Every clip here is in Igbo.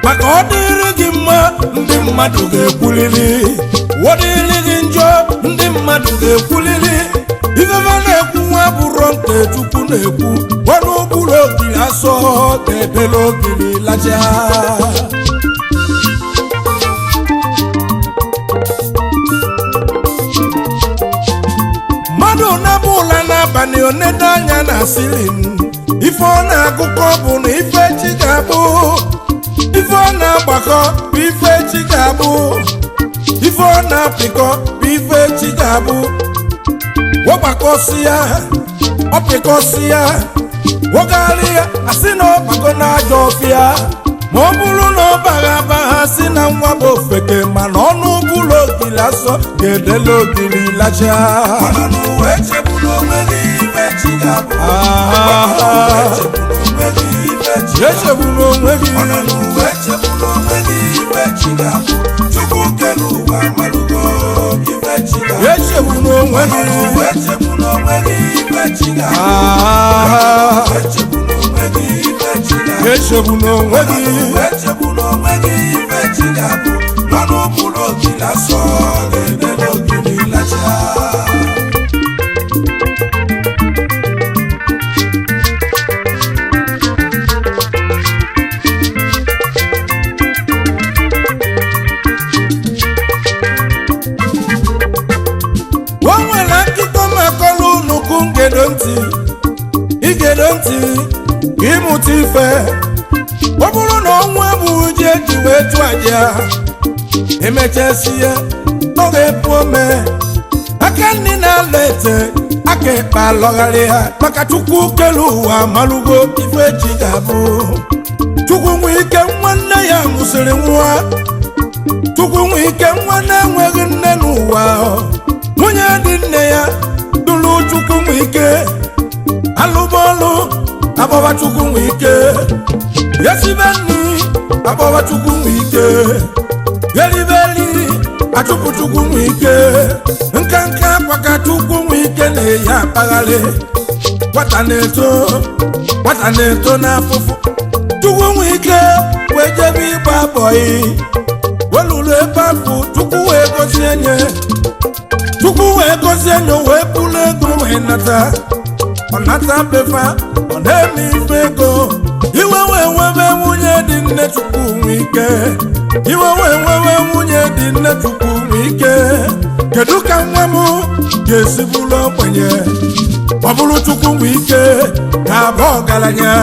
maka ọ dịrị gị mma ndị mmadụ ga-ekwuliri wọdịrị gị njọ ndị mmadụ ga-ekwuliri ifefe na-ekwu nwa bụrụ nke Chukwu na-ekwu ọnụ ụbụrụ ogiri asọ ga-edela ogiri laja mmadụ na-abụ ụla n'abalị onedo anya na silin ife ọ na-agụkọ bụ na ife chi ga-abụ ife ọ na-agbakọ bụ ife chi ga-abụ ife ọ na-apịkọ bụ ife chi ga-abụ wọgbakọsi ya ọpịkọsi ya wọgharị ya asị na ọgbakọ na-ajọ ọfịa ma ọ bụrụ na ọ bagha abagha si na nwa bụ ofeke mana ọnụ ụbụrụ ogiri asọ ga-edela ogiri lacha echegbula onwe gị echegbula onwe gị echegbula onwe igedo ntị ịmụta ife ọ bụrụ na ọnwa bụ ji eji wee tụọ aja emechasi ya ọ ga-epu ome aka nri na-ala ete aka ekpe alọgharị ha maka Chukwu kere ụwa malụgo ife ji ga-abụ Chukwu nwe ike nwanne ya mụsịrị nwa Chukwu nwe ike nwa na-enweghị nne n'ụwa nwunye dị nne ya dụrụ Chukwu nwe ike alụbọọlụ agbọwa Chukwu nwe ike yesibe nni agbọwa Chukwu nwe ike yeribeli achụpụ Chukwu nwe ike nkanka akwaka Chukwu nwe ike na-eyi akpagharị nwata na-eto n'afụfụ Chukwu nwe ike wee jebe ịgba bọyị weluru ebe afụ Chukwu wee gozie nye wee pụrụ ego wee nata ọ nata befa ọ na-eme ife ego iwe wee nwebe nwunye dị nne Chukwu nwe ike iwe wee nwebe nwunye dị nne Chukwu nwe ike kedu ka nwa m ga-esi bụrụ ogbenye ọ bụrụ Chukwu nwe ike ga-abụ ọgaranya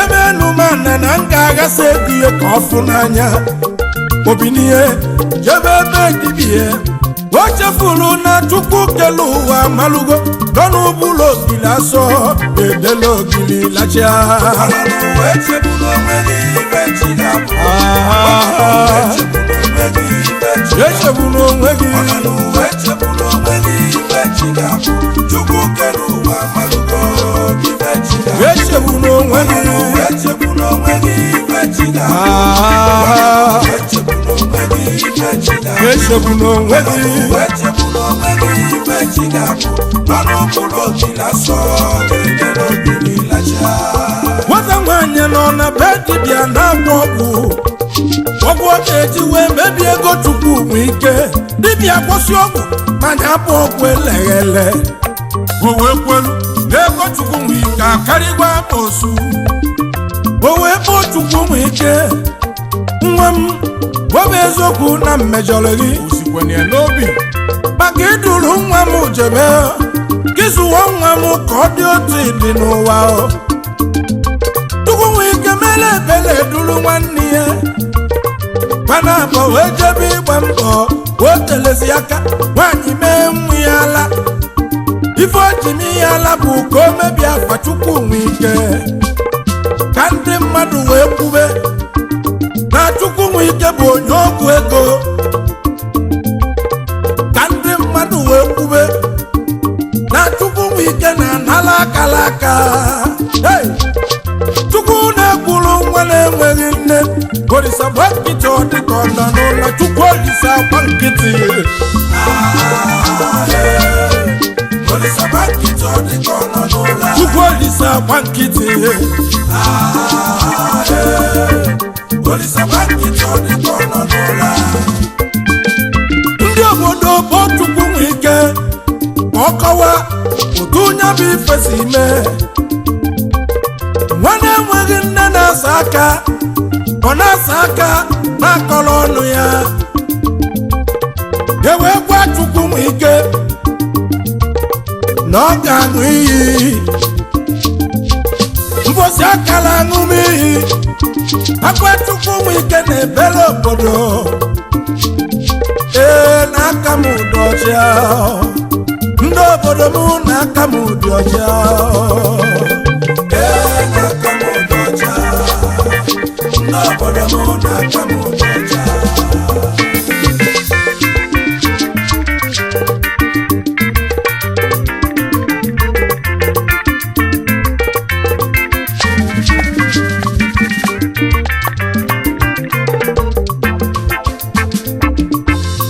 ebe enumana na m ga-aghasa ego ihe ka ọ fụ n'anya obi n'ihe jebe ebe dibie o chefuru na Chukwu kele ụwa malụgo n'ọnụ ụbụrụ ogiri asọ edela ogiri lacha echegbu n'onwe gị ọ nọ n'ụwa echegbu n'onwe gị ife chi ga-abụ Chukwu kere ụwa malụgo ife chi ga-abụ echegbu n'onwe gị echegbu n'onwe gị ife chi ga-abụ echegbu n'onwe gị ife chi ga-abụ echegbu n'onwe gị echegbu n'onwe gị ife chi ga-abụ n'ọnụ ụkpụrụ obi na-asọ dịrịdịrị obi n'ilacha nwata nwaanyị nọ na be dibịa na-agwọ ọgwụ ọ ga-eji wee mebie ego Chukwu bụ ike dibịa kwụsị ọgwụ manya bụ ọgwụ eleghele o wee kwelu na ego Chukwu bụ ike akarịgwa osu o wee kpọọ Chukwu bụ ike nwa m gwa m eziokwu na mmejọrọ gị osikwenye n'obi maka iduru nwa m jebe gị zụwa nwa m ka ọ dị otu dị n'ụwa Chukwu bụ ike mere ebele duru nwanne ya mana abọ wee jebe ịgba mbọ o telezi aka nwaanyị mee nwa ya ala ife ojimi ya ala bụ ka o mebie akwa Chukwu nwe ike ka ndị mmadụ wee kwube na Chukwu nwe ike bụ onye ọgwụ ego ka ndị mmadụ wee kwube na Chukwu nwe ike na-anala akala aka Chukwu na-ekwuru nwa na-enweghị nne Olisa gba nkịtị ọ dịka ọ nọ n'ụlọ Chukwu Olisa gba nkịtị Olisa gba nkịtị ọ dịka ọ nọ n'ụlọ Chukwu Olisa gba nkịtị Olisa gba nkịtị ọ dịka ọ nọ n'ụlọ ndị obodo bụ Chukwu nwe ike ma ọ kọwa otu onye bụ ife si mee nwa na-enweghị nne na-asa aka ọ na-asa aka na-akọrọ ọnụ ya wee gwa Chukwu nwe ike na ọ ga-aṅụ iyi mbosi akala aṅụ m iyi akwa Chukwu nwe ike na-ebere obodo na-aka m ụdị ọcha ndị obodo m na-aka m ụdị ọcha na-aka m ụdị ọcha ndị obodo m na-aka m ụdị ọcha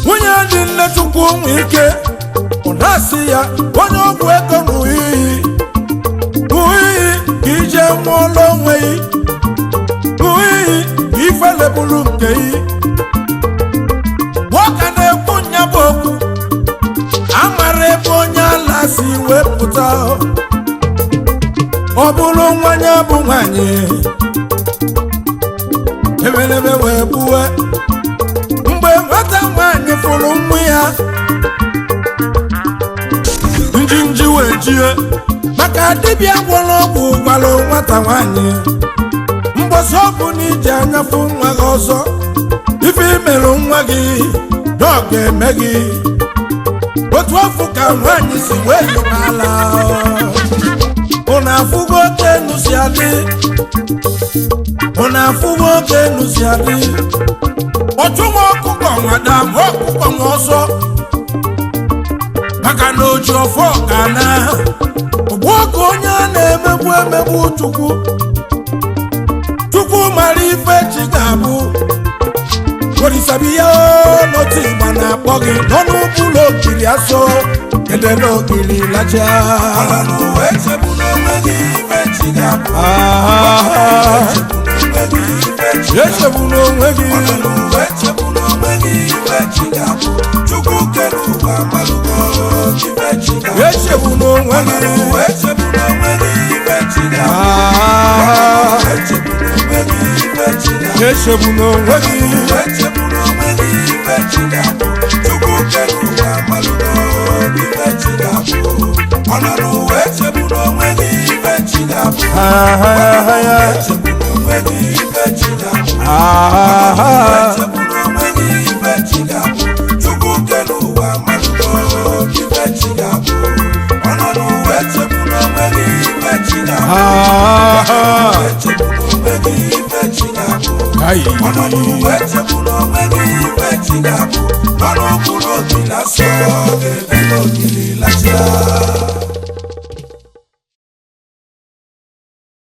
nwunye dị nne Chukwu nwe ike ọ na-asị ya onye ọgwụ ego n'uhihi ka ije nwụọla onwe yi n'uhihi ka ifelebulu nke yi nwoke na-ekwu nya bụ okwu amara ebe onye ala si wepụta ọ bụrụ nwanye bụ nwanyị emereme wee gbuwe mgbe nwata nwanyị fụrụ nwa ya njinji wee jie maka dibịa gwọrọ ọgwụ gwara nwata nwanyị mgbọsị ọgwụ na iji anyafu nwa gị ọzọ ife imerụ nwa gị na ọ ga-eme gị otu afọ ka nwanyị si wee yọkala ụna afụgo oke enu si adị ụna afụgo oke enu si adị ọchụnwa ọkụkọ nwada ma ọkụkọ nwa ọsọ maka na oji ọfọ ga na ogbu ọkụ onye a na-emegbu emegbu Chukwu mara ife chi ga-abụ Olisabiya n'otu ịgba na-akpọ gị n'ọnụ ụlọ ogiri asọ ede n'ogiri lacha echegbu n'onwe gị ife chi ga-abụ echegbu n'onwe gị echegbu n'onwe gị ife chi ga-abụ Chukwu kere ụwa malụgo ife chi ga-abụ echegbu n'onwe gị echegbu n'onwe gị ife chi ga-abụ echegbu n'onwe gị ife chi ga-abụ echegbu n'onwe gị echegbu n'onwe gị ife chi ga-abụ Chukwu kere ụwa malụgo ife chi ga-abụ ọ nọ n'ụwa echegbu n'onwe gị ife chi ga-abụ echegbu n'onwe gị ife chi ga-abụ echegbu n'onwe gị ife chi ga-abụ Chukwu kere ụwa malụgo ife chi ga-abụ ọ nọ n'ụwa echegbu n'onwe gị ife chi ga-abụ echegbu n'onwe gị ife chi ga-abụ ọ nọ n'ụwa echegbu n'onwe gị ife chi ga-abụ Manu kuro kila so, ebe no kili lacha.